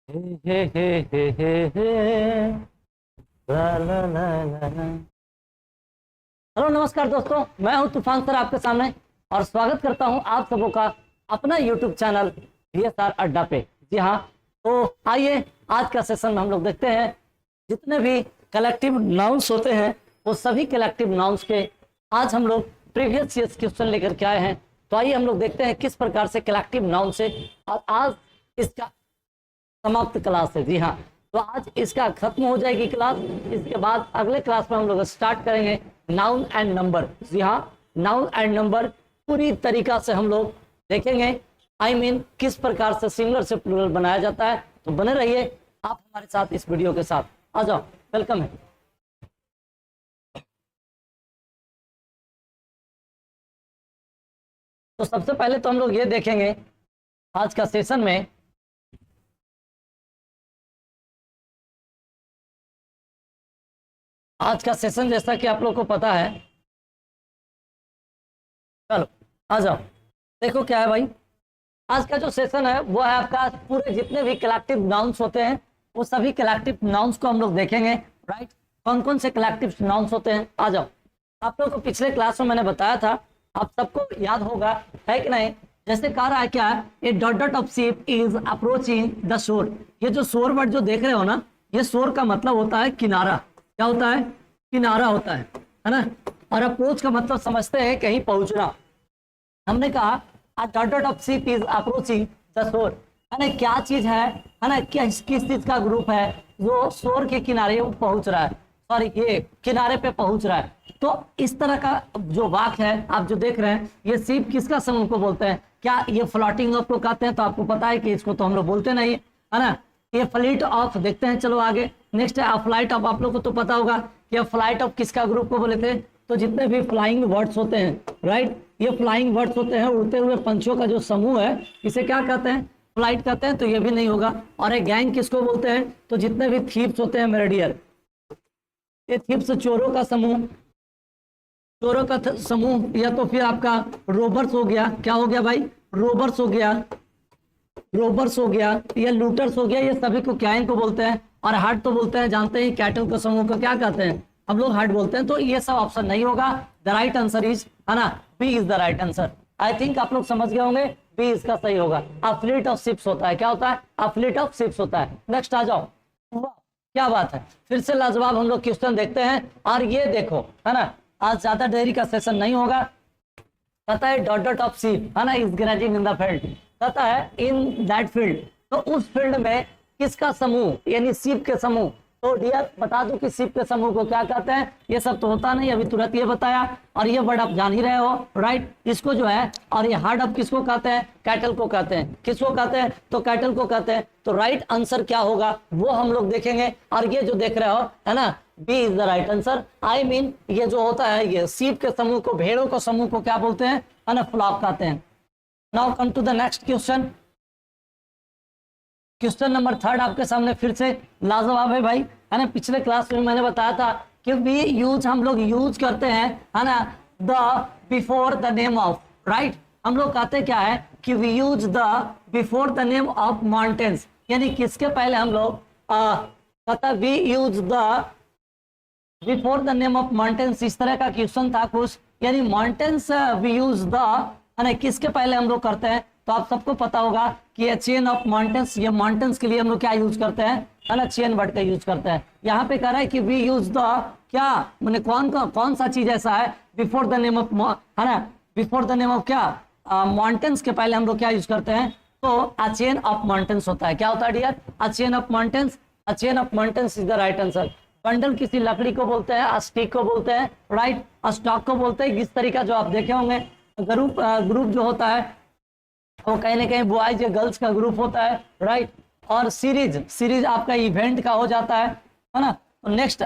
हे हे हे हे हे हे, ला ला ला ला ला। Hello नमस्कार दोस्तों, मैं हूं तूफान सर आपके सामने और स्वागत करता हूं आप सबों का अपना यूट्यूब चैनल VSR अड्डा पे। जी हाँ, तो आइए आज का सेशन में हम लोग देखते हैं जितने भी कलेक्टिव नाउन्स होते हैं वो सभी कलेक्टिव नाउन्स के आज हम लोग प्रीवियस ईयर्स क्वेश्चन लेकर के आए हैं। तो आइए हम लोग देखते हैं किस प्रकार से कलेक्टिव नाउन से और आज इसका समाप्त क्लास है। जी हाँ, तो आज इसका खत्म हो जाएगी क्लास। इसके बाद अगले क्लास में हम लोग स्टार्ट करेंगे नाउन एंड नंबर। जी हाँ, नाउन एंड नंबर पूरी तरीका से हम लोग देखेंगे। किस प्रकार से सिंगुलर से प्लूरल बनाया जाता है। तो बने रहिए आप हमारे साथ इस वीडियो के साथ। आ जाओ, वेलकम है। तो सबसे पहले तो हम लोग ये देखेंगे आज का सेशन में आज का सेशन जैसा कि आप लोग को पता है। चलो आ जाओ, देखो क्या है भाई। आज का जो सेशन है वो है आपका पूरे जितने भी कलेक्टिव नाउन्स होते हैं वो सभी कलेक्टिव नाउन्स को हम लोग देखेंगे। राइट, कौन कौन से कलेक्टिव नाउन्स होते हैं। आ जाओ, आप लोग को पिछले क्लास में मैंने बताया था, आप सबको याद होगा है कि नहीं। जैसे कह रहा है क्या, ए dot dot of ship is approaching the shore. ये जो शोर वर्ड जो देख रहे हो ना, ये शोर का मतलब होता है किनारा। क्या होता है? किनारा होता है ना। और अप्रोच का मतलब समझते हैं कहीं पहुंचना। हमने कहा a dot dot of ship is approaching the shore, है ना। क्या चीज है ना, किस चीज का ग्रुप है जो शोर के किनारे पहुंच रहा है, सॉरी ये किनारे पे पहुंच रहा है। तो इस तरह का जो वाक्य है आप जो देख रहे हैं, ये शिप किसका समूह को बोलते हैं? क्या ये फ्लोटिंग ऑफ को कहते हैं? तो आपको पता है कि इसको तो हम लोग बोलते नहीं है ना। ये फ्लीट ऑफ देखते हैं। चलो आगे नेक्स्ट है फ्लाइट ऑफ। आप लोग को तो पता होगा कि फ्लाइट ऑफ किसका ग्रुप को बोले थे? तो जितने भी फ्लाइंग वर्ड्स होते हैं, राइट, ये फ्लाइंग वर्ड्स होते हैं, उड़ते हुए पंछियों का जो समूह है, इसे क्या कहते हैं? फ्लाइट कहते हैं। तो ये भी नहीं होगा। और एक गैंग किसको बोलते हैं? तो जितने भी थीव्स होते हैं, मेरे डियर, ये थीव्स चोरों का समूह, चोरों का समूह, या तो फिर आपका रोबर्स हो गया। क्या हो गया भाई? रोबर्स हो गया, रोबर्स हो गया, या लूटर्स हो गया। ये सभी को क्या इनको बोलते हैं? और हार्ट तो बोलते हैं, जानते हैं कैटल के समूह को क्या कहते हैं? हम लोग हार्ट बोलते हैं। तो ये सब ऑप्शन नहीं होगा। द राइट आंसर इज, है ना, B is the right answer. I think आप लोग समझ गए होंगे, बी इसका सही होगा। अ फ्लीट ऑफ शिप्स होता है। क्या होता है? अ फ्लीट ऑफ शिप्स होता है। नेक्स्ट आ जाओ। वाह क्या बात है, फिर से लाजवाब हम लोग क्वेश्चन देखते हैं। और ये देखो, है ना, आज ज्यादा देरी का सेशन नहीं होगा। पता है डॉट डॉट ऑफ शिप, है ना, is grazing in the field. पता है इन दैट फील्ड, तो उस फील्ड में किसका समूह, यानी शिप के समूह। तो डियर बता दूं कि शिप के समूह को क्या कहते हैं? ये सब तो होता नहीं, अभी तुरंत ये बताया। और ये वर्ड आप जान ही रहे हो, राइट। इसको जो है, और ये हार्ड ऑफ किसको कहते हैं? कैटल को कहते हैं। किसको कहते हैं? तो कैटल को कहते हैं। तो राइट आंसर क्या होगा वो हम लोग देखेंगे। और ये जो देख रहे हो, है ना, B is the right answer. ये जो होता है, ये शिप के समूह को, भेड़ों के समूह को क्या बोलते हैं? है ना, फ्लॉक कहते हैं। Now come to the next question. Question number 3 आपके सामने फिर से लाजवाब है भाई, है ना। पिछले क्लास में मैंने बताया था कि भी यूज हम लोग यूज करते हैं, है ना, the before the name of, right. हम लोग कहते क्या है कि we use the before the name of mountains, यानी किसके पहले हम लोग कहता we use the before the name of mountains. इस तरह का क्वेश्चन था कुछ, यानी माउंटेन्स वी यूज द, है ना, किसके पहले हम लोग करते हैं? तो आप सबको पता होगा कि ये चेन ऑफ माउंटेन्स, ये माउंटेन्स के लिए हम लोग क्या यूज करते हैं? है ना, चेन वर्ड का यूज करते हैं। यहाँ पे कह रहा है कि वी यूज द, क्या मैंने कौन सा चीज ऐसा है बिफोर द नेम ऑफ, है ना, बिफोर द नेम ऑफ क्या, माउंटेन्स के पहले हम लोग क्या यूज करते हैं? तो अ चेन ऑफ माउंटेन्स होता है। क्या होता है dear? A chain of mountains. A chain of mountains is the right answer. Bundle किसी लकड़ी को बोलते हैं, स्टिक को बोलते हैं, राइट, स्टॉक को बोलते हैं। इस तरीका जो आप देखे होंगे, ग्रुप जो होता है वो कहीं ना कहीं बॉयज या गर्ल्स का ग्रुप होता है, राइट। और सीरीज आपका इवेंट का हो जाता है ना। तो नेक्स्ट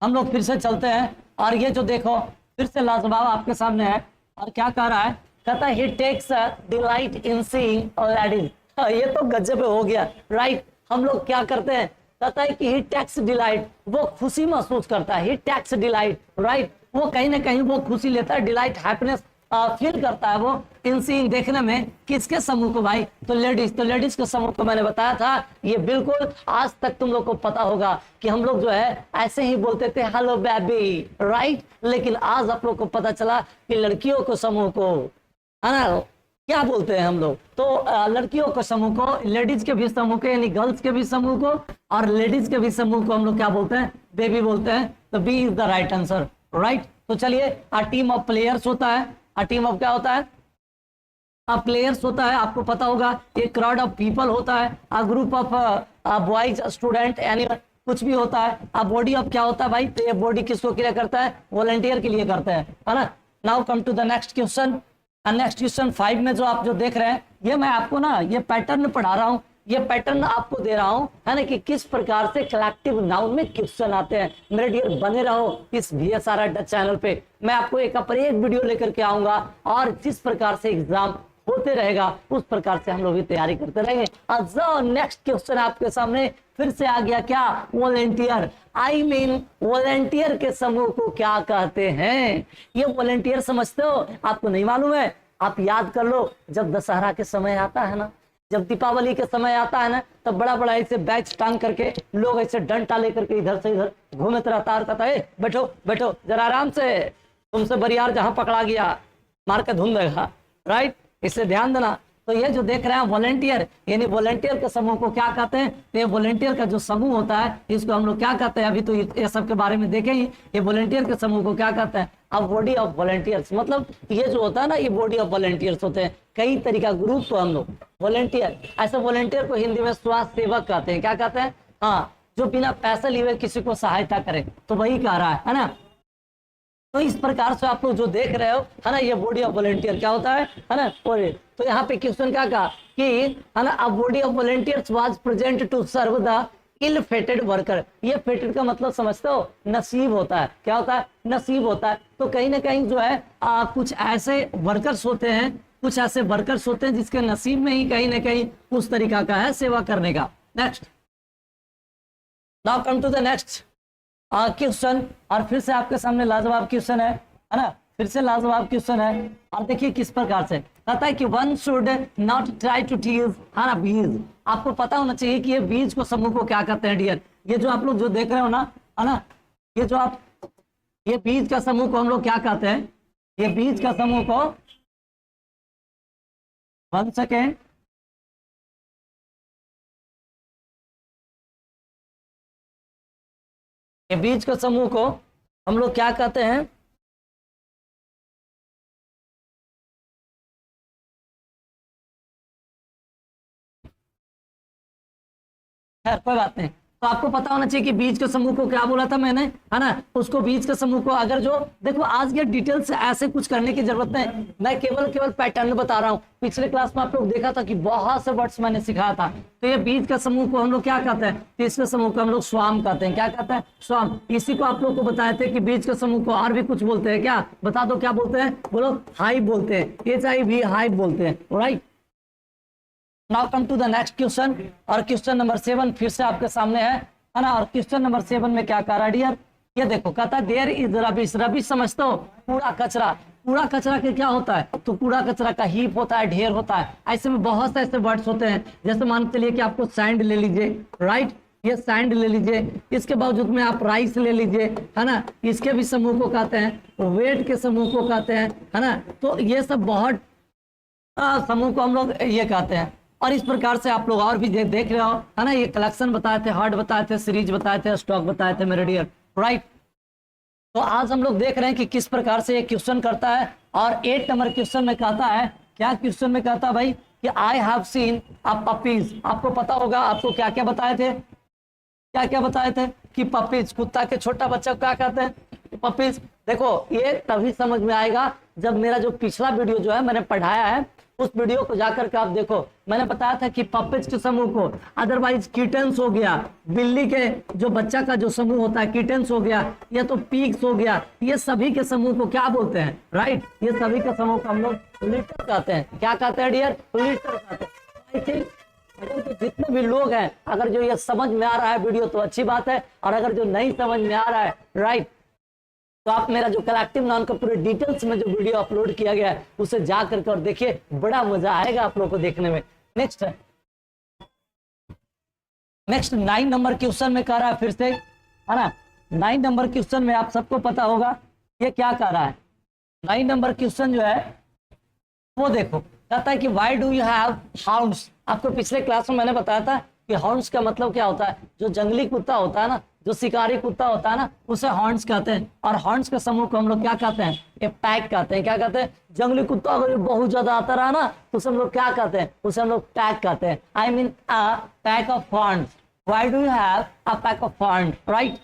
हम लोग फिर से चलते हैं। और ये जो देखो फिर से लाजवाब आपके सामने है। और क्या कह रहा है? कहता है he takes delight in seeing ladies. ये तो गजब हो गया, राइट। हम लोग क्या करते हैं? कहता है कि ही टेक्स डिलाइट, वो खुशी महसूस करता है। ही टेक्स डिलाइट, राइट, वो कहीं ना कहीं वो खुशी लेता है। डिलाइट हैप्पीनेस फील करता है वो इन सीन देखने में किसके समूह को भाई, तो लेडीज के समूह को मैंने बताया था। ये बिल्कुल आज तक तुम लोग को पता होगा कि हम लोग जो है ऐसे ही बोलते थे हेलो बेबी, राइट, लेकिन आज आप लोग को पता चला कि लड़कियों को समूह को है ना क्या बोलते हैं हम लोग, तो लड़कियों के समूह को, लेडीज के भी समूह को यानी गर्ल्स के भी समूह को और लेडीज के भी समूह को हम लोग क्या बोलते हैं, बेबी बोलते हैं। तो B is the right answer, right. तो चलिए, अ टीम ऑफ प्लेयर्स होता है, अ टीम ऑफ क्या होता है, प्लेयर्स होता है, आपको पता होगा। एक क्राउड ऑफ पीपल होता है, a group of boys student, यानी कुछ भी होता है। अब बॉडी ऑफ क्या होता है भाई, तो ये बॉडी किसको के लिए करता है, वॉलंटियर के लिए करते हैं, है ना। Now come to the next question. Next question 5 में जो आप जो देख रहे हैं, ये मैं आपको ना ये पैटर्न पढ़ा रहा हूँ, ये पैटर्न आपको दे रहा हूँ, है ना, कि किस प्रकार से कलेक्टिव नाउन में क्वेश्चन आते हैं। मेरे डियर बने रहो इस VSR अड्डा चैनल पे, मैं आपको एक पर एक वीडियो लेकर के आऊंगा और जिस प्रकार से एग्जाम होते रहेगा उस प्रकार से हम लोग भी तैयारी करते रहेंगे। नेक्स्ट क्वेश्चन आपके सामने फिर से आ गया, क्या, वॉलंटियर। आई मीन वॉलंटियर के समूह को क्या कहते हैं, ये वॉलंटियर समझते हो, आपको नहीं मालूम है, आप याद कर लो। जब दशहरा के समय आता है ना, जब दीपावली के समय आता है ना, तब बड़ा बड़ा ऐसे बैच टांग करके लोग ऐसे डंडा लेकर के इधर से इधर घूमते रहता है, बैठो बैठो जरा आराम से, तुमसे बरियार जहां पकड़ा गया मार के धुन देगा, राइट, इससे ध्यान देना। तो ये जो देख रहे हैं वॉलंटियर, यानी वॉलंटियर के समूह को क्या कहते हैं, तो ये वॉलंटियर का जो समूह होता है इसको हम लोग क्या कहते हैं, अभी तो ये सब के बारे में देखेंगे। ये वॉलंटियर के समूह को क्या कहते हैं, अब बॉडी ऑफ वॉलंटियर्स, मतलब ये जो होता है ना, ये बॉडी ऑफ वॉलंटियर्स होते हैं, कई तरीका ग्रुप को हम लोग वॉलंटियर, ऐसे वॉलंटियर को हिंदी में स्वास्थ्य सेवक कहते हैं। क्या कहते हैं, हाँ, जो बिना पैसे लिए किसी को सहायता करे, तो वही कह रहा है ना। तो इस प्रकार से आप लोग जो देख रहे हो, है ना, ये बॉडी ऑफ वॉलंटियर क्या होता है ना। और तो यहाँ पे क्वेश्चन क्या कहा कि, है ना, a body of volunteers was present to serve the ill fated worker. ये फेटेड का मतलब समझते हो, नसीब होता है। क्या होता है, नसीब होता है। तो कहीं ना कहीं जो है कुछ ऐसे वर्कर्स होते हैं, कुछ ऐसे वर्कर्स होते हैं जिसके नसीब में ही कहीं ना कहीं उस तरीका का है सेवा करने का। Next, now come to the next question, और फिर से आपके सामने लाजवाब क्वेश्चन है ना, फिर से लाजवाब क्वेश्चन है। और देखिए किस प्रकार से कहता है कि one should not try to tease, है ना, बीज। आपको पता होना चाहिए कि ये बीज को समूह को क्या कहते हैं डियर। ये जो आप लोग जो देख रहे हो ना, है ना, ये जो आप ये बीज का समूह को हम लोग क्या कहते हैं, ये बीज का समूह को, 1 सेकेंड, ये बीज के समूह को हम लोग क्या कहते हैं, खैर कोई बात नहीं। तो आपको पता होना चाहिए कि बीज के समूह को क्या बोला था मैंने, है ना, उसको बीज के समूह को, अगर जो देखो आज ये डिटेल से ऐसे कुछ करने की जरूरत नहीं, मैं केवल पैटर्न बता रहा हूँ। पिछले क्लास में आप लोग देखा था कि बहुत से वर्ड्स मैंने सिखाया था। तो ये बीज का समूह को हम लोग क्या कहते हैं, तो इसके समूह को हम लोग स्वाम कहते हैं। क्या कहते हैं, स्वाम। इसी को आप लोग को बताए थे कि बीज के समूह को और भी कुछ बोलते हैं, क्या बता दो, क्या बोलते हैं, बोलो, हाइव बोलते हैं, HIV हाइव बोलते हैं, right. Now come to the next question, और क्वेश्चन नंबर 7 फिर से आपके सामने है ना। और क्वेश्चन नंबर 7 में क्या कह रहा है डियर, ये देखो, कहता है देयर इज रबिश। रबिश समझते हो, कूड़ा कचरा। कूड़ा कचरा के क्या होता है, तो कूड़ा कचरा का हीप होता है, ढेर होता है। ऐसे में बहुत से ऐसे वर्ड्स होते हैं, जैसे मान के चलिए कि आपको सैंड ले लीजिए, राइट, ये सैंड ले लीजिए, इसके बावजूद में आप राइस ले लीजिए, है ना, इसके भी समूह को कहते हैं, वेट के समूह को कहते हैं, है ना। तो ये सब बहुत समूह को हम लोग ये कहते हैं। और इस प्रकार से आप लोग और भी देख रहे हो, है ना, ये कलेक्शन बताए थे, हार्ड बताए थे, सीरीज बताए थे, स्टॉक बताए थे मेरे डियर, राइट। तो आज हम लोग देख रहे हैं कि किस प्रकार से ये क्वेश्चन करता है। और 8 नंबर क्वेश्चन में कहता है, क्या क्वेश्चन में कहता है भाई, कि I have seen a puppies. आपको पता होगा, आपको क्या क्या बताए थे, क्या क्या बताए थे कि पपीज, कुत्ता के छोटा बच्चा को क्या कहते हैं, पपीज। देखो ये तभी समझ में आएगा जब मेरा जो पिछला वीडियो जो है मैंने पढ़ाया है, उस वीडियो को जाकर के आप देखो। मैंने बताया था कि पपेज के समूह को, अदरवाइज किटन्स हो गया, बिल्ली के जो बच्चा का जो समूह होता है किटन्स हो गया, या तो पीक्स हो गया, ये सभी के समूह को क्या बोलते हैं, राइट, ये सभी के समूह को हम लोग लिटर कहते हैं। क्या कहते हैं डियर, लिटर कहते हैं। आई थिंक तो जितने भी लोग हैं, अगर जो ये समझ में आ रहा है वीडियो तो अच्छी बात है, और अगर जो नहीं समझ में आ रहा है, राइट, तो आप मेरा जो कलेक्टिव नाउन का पूरे डिटेल्स में जो वीडियो अपलोड किया गया है उसे जा करके और देखिए, बड़ा मजा आएगा आप लोगों को देखने में। नेक्स्ट 9 नंबर क्वेश्चन में कह रहा है फिर से, है ना। 9 नंबर क्वेश्चन में आप सबको पता होगा ये क्या कह रहा है। 9 नंबर क्वेश्चन जो है वो देखो, कहता है कि why do you have hounds. आपको पिछले क्लास में मैंने बताया था कि हॉर्न्स का मतलब क्या होता है, जो जंगली कुत्ता होता है ना, जो शिकारी कुत्ता होता है ना, उसे हॉर्न्स कहते हैं। और हॉर्न्स के समूह को हम लोग क्या कहते हैं, ये पैक कहते हैं। क्या कहते हैं, जंगली कुत्ता अगर बहुत ज्यादा आता रहा ना तो उसे हम लोग क्या कहते हैं, उसे हम लोग पैक कहते हैं। I mean a pack of horns. Why do you have a pack of horns, right.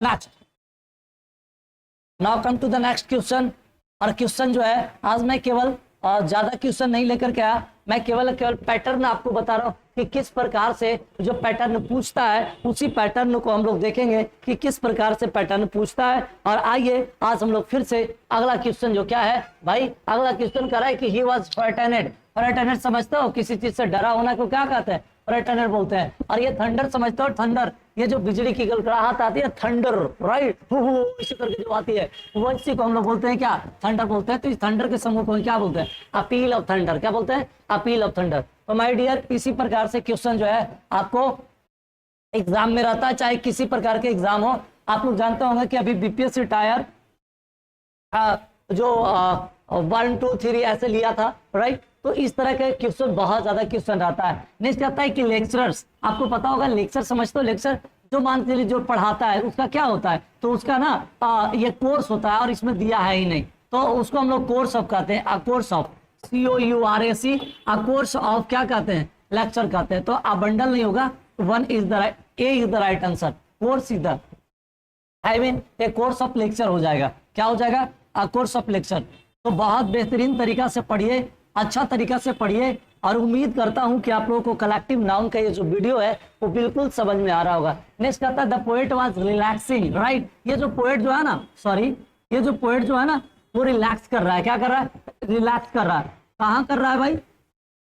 Next, now come to the next question. और क्वेश्चन जो है आज मैं केवल ज्यादा क्वेश्चन नहीं लेकर के आया, मैं केवल पैटर्न आपको बता रहा हूँ कि किस प्रकार से जो पैटर्न पूछता है उसी पैटर्न को हम लोग देखेंगे कि किस प्रकार से पैटर्न पूछता है। और आइए आज हम लोग फिर से अगला क्वेश्चन जो क्या है भाई, अगला क्वेश्चन कर रहा है कि ही वाज फ्राइटेनेड। फ्राइटेनेड समझते हो, किसी चीज से डरा होना को क्या कहते हैं, फ्राइटेनेड बोलते हैं। और ये थंडर समझते हो, थंडर, ये जो बिजली की गड़गड़ाहट आती है, थंडर, राइट, इसी करके जो आती है वो इसी को हम लोग बोलते हैं क्या, थंडर बोलते हैं। तो इस थंडर के समूह को क्या बोलते हैं, अपील ऑफ थंडर। क्या बोलते हैं, अपील ऑफ थंडर। तो माय डियर, इसी प्रकार से क्वेश्चन जो है आपको एग्जाम में रहता है, चाहे किसी प्रकार के एग्जाम हो। आप लोग जानते होंगे कि अभी बीपीएससी टायर जो 1 2 3 ऐसे लिया था, राइट। तो इस तरह के क्वेश्चन, बहुत ज्यादा क्वेश्चन रहता है। नेक्स्ट आता है कि लेक्चरर्स। आपको पता होगा लेक्चर समझते हो, लेक्चर जो मान लीजिए जो पढ़ाता है उसका क्या होता है, तो उसका ना ये कोर्स होता है और इसमें दिया है ही नहीं, तो उसको हम लोग कोर्स ऑफ कहते हैं। A course of, COURSE, a course of क्या कहते हैं, लेक्चर कहते हैं। तो आ बंडल नहीं होगा, one is the right, A is the right answer. Course is the, I mean A course of lecture हो जाएगा। क्या हो जाएगा, अ कोर्स ऑफ लेक्चर। तो बहुत बेहतरीन तरीका से पढ़िए, अच्छा तरीका से पढ़िए, और उम्मीद करता हूं कि आप लोगों को कलेक्टिव नाउन का ये जो वीडियो है वो बिल्कुल समझ में आ रहा होगा। नेक्स्ट आता है the poet was relaxing, right. ये जो पोएट जो है ना, सॉरी, ये जो पोएट जो है ना वो रिलैक्स कर रहा है। क्या कर रहा है, रिलैक्स कर रहा है। कहाँ कर रहा है भाई,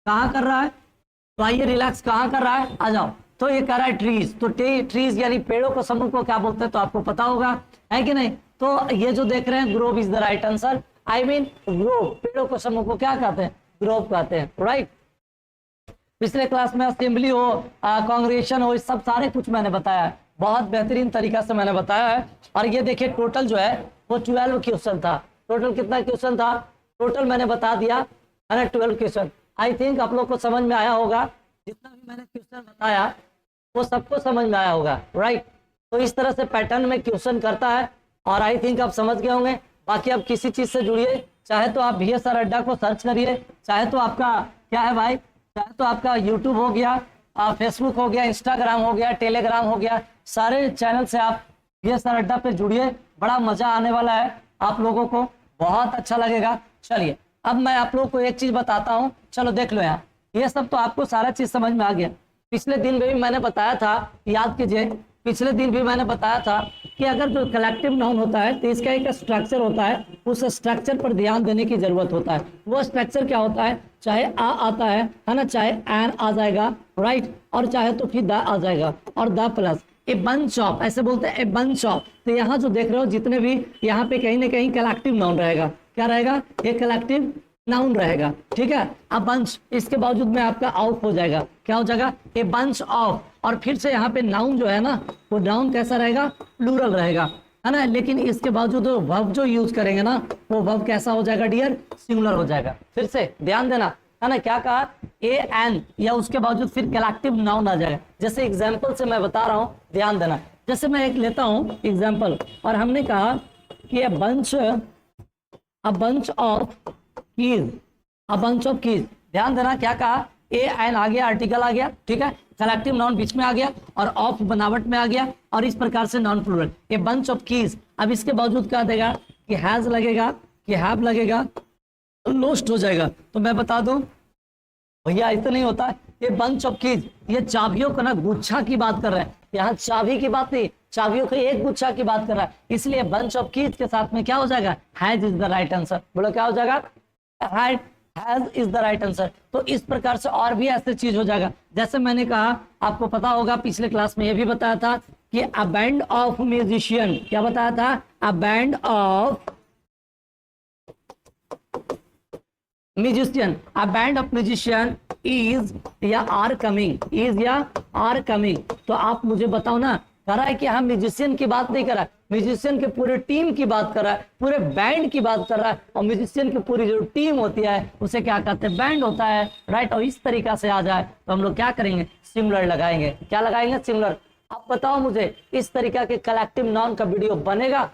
कहाँ कर रहा है, तो आइए रिलैक्स कहाँ कर रहा है, आ जाओ। तो ये कर रहा है ट्रीज। तो ट्रीज यानी पेड़ों को समूह को क्या बोलते हैं, तो आपको पता होगा, है कि नहीं। तो ये जो देख रहे हैं, Grove is the right answer. I mean Grove, पेड़ों को समूह को क्या कहते हैं, ग्रोव कहते हैं, राइट। पिछले क्लास में असेंबली हो, कांग्रेगेशन हो, इस सब सारे कुछ मैंने बताया है, बहुत बेहतरीन तरीका से मैंने बताया है। और ये देखिए टोटल जो है वो 12 क्वेश्चन था। टोटल कितना क्वेश्चन था, टोटल मैंने बता दिया है ना, 12 क्वेश्चन। आई थिंक आप लोग को समझ में आया होगा, जितना भी मैंने क्वेश्चन बताया वो सबको समझ में आया होगा, राइट। तो इस तरह से पैटर्न में क्वेश्चन करता है, और आई थिंक आप समझ गए होंगे। बाकी आप किसी चीज से जुड़िए, चाहे तो आप VSR अड्डा को सर्च करिए, चाहे तो आपका क्या है भाई, चाहे तो आपका यूट्यूब हो गया, फेसबुक हो गया, इंस्टाग्राम हो गया, टेलीग्राम हो गया, सारे चैनल से आप VSR अड्डा पे जुड़िए। बड़ा मजा आने वाला है, आप लोगों को बहुत अच्छा लगेगा। चलिए अब मैं आप लोगों को एक चीज बताता हूँ, चलो देख लो यहाँ। ये सब तो आपको सारा चीज समझ में आ गया। पिछले दिन भी मैंने बताया था, याद कीजिए, पिछले दिन भी मैंने बताया था कि अगर जो कलेक्टिव नाउन होता है तो इसका एक स्ट्रक्चर होता है, उस स्ट्रक्चर पर ध्यान देने की जरूरत होता है। वो स्ट्रक्चर क्या होता है, चाहे आ आता है ना, चाहे एन आ जाएगा, राइट, और चाहे तो फिर द आ जाएगा, और the plus A bunch of, ऐसे बोलते हैं ए बंच ऑफ। तो यहाँ जो देख रहे हो जितने भी, यहाँ पे कहीं ना कहीं कलेक्टिव नाउन रहेगा। क्या रहेगा, ये कलेक्टिव नाउन रहेगा, ठीक है। अब बंच, इसके बावजूद में आपका आउट हो जाएगा, क्या हो जाएगा, ए बंच ऑफ। और फिर से यहाँ पे नाउन जो है ना, वो नाउन कैसा रहेगा, प्लूरल रहेगा, है ना। लेकिन इसके बावजूद वर्ब जो यूज करेंगे ना, वो वर्ब कैसा हो जाएगा डियर, सिंगुलर हो जाएगा। फिर से ध्यान देना, है ना, क्या कहा, ए एन, या उसके बावजूद फिर कलेक्टिव नाउन आ जाएगा। जैसे एग्जाम्पल से मैं बता रहा हूँ, ध्यान देना। जैसे मैं एक लेता हूँ एग्जाम्पल, और हमने कहा कि a bunch of keys, a bunch of keys. ध्यान देना क्या कहा, ए एन आ गया, आर्टिकल आ गया, ठीक है, कलेक्टिव नाउन बीच में आ गया, और ऑफ बनावट में आ गया, और इस प्रकार से non plural, a bunch of keys. अब इसके बावजूद क्या देगा, कि हैज लगेगा, कि हैव लगेगा, लोस्ट हो जाएगा। तो मैं बता दूं भैया, ऐसा नहीं होता है। ये बंच ऑफ कीज, ये चाबियों का ना गुच्छा की बात कर रहे हैं, यहाँ चाबी की बात नहीं, चाबियों के एक गुच्छा की बात कर रहा है। इसलिए बंच ऑफ कीज के साथ में क्या हो जाएगा, has is the right answer. बोलो क्या हो जाएगा, has is the right answer. तो इस प्रकार से और भी ऐसे चीज हो जाएगा। जैसे मैंने कहा, आपको पता होगा पिछले क्लास में ये भी बताया था कि अ बैंड ऑफ म्यूजिशियन, क्या बताया था, a band of musician, a band of musician is या आर कमिंग, इज या आर कमिंग। तो आप मुझे बताओ ना, कह रहा है कि हम म्यूजिशियन की बात नहीं कर रहा है, म्यूजिशियन के पूरे टीम की बात कर रहा है, पूरे बैंड की बात कर रहा है। और म्यूजिशियन की पूरी जो टीम होती है उसे क्या कहते हैं, बैंड होता है, राइट। और इस तरीका से आ जाए तो हम लोग क्या करेंगे, सिमिलर लगाएंगे। क्या लगाएंगे, सिमिलर। आप बताओ मुझे, इस तरीका के कलेक्टिव नाउन का वीडियो बनेगा,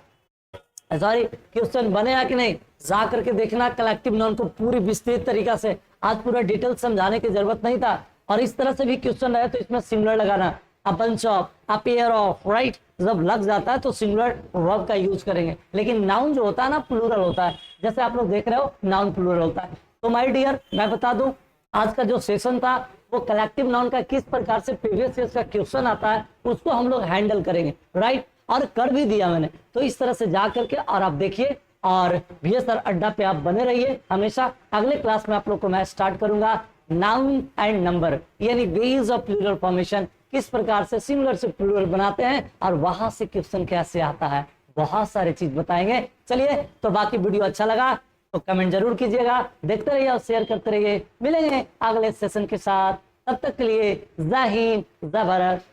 सॉरी क्वेश्चन बनेगा कि नहीं, जा करके देखना कलेक्टिव नाउन को पूरी विस्तृत तरीका से। आज पूरा डिटेल समझाने की जरूरत नहीं था। और इस तरह से भी क्वेश्चन रहे तो इसमें सिमिलर लगाना, a bunch of, a pair of, right. जब लग जाता है तो सिमिलर वर्ब का यूज करेंगे। लेकिन नाउन जो होता है ना, प्लूरल होता है, जैसे आप लोग देख रहे हो नाउन प्लूरल होता है। तो माय डियर, मैं बता दूं आज का जो सेशन था वो कलेक्टिव नाउन का किस प्रकार से प्रीवियस ईयर का क्वेश्चन आता है उसको हम लोग हैंडल करेंगे, राइट। और कर भी दिया मैंने। तो इस तरह से जा करके और आप देखिए, और VSR अड्डा पे आप बने रहिए हमेशा। अगले क्लास में आप लोग को मैं स्टार्ट करूंगा नाउन एंड नंबर, यानी वेज ऑफ प्लूरल फॉर्मेशन, किस प्रकार से सिमिलर से प्लूरल बनाते हैं और वहां से क्वेश्चन कैसे आता है, बहुत सारे चीज बताएंगे। चलिए, तो बाकी वीडियो अच्छा लगा तो कमेंट जरूर कीजिएगा, देखते रहिए और शेयर करते रहिए। मिलेंगे अगले सेशन के साथ, तब तक के लिए जय हिंद, जय भारत।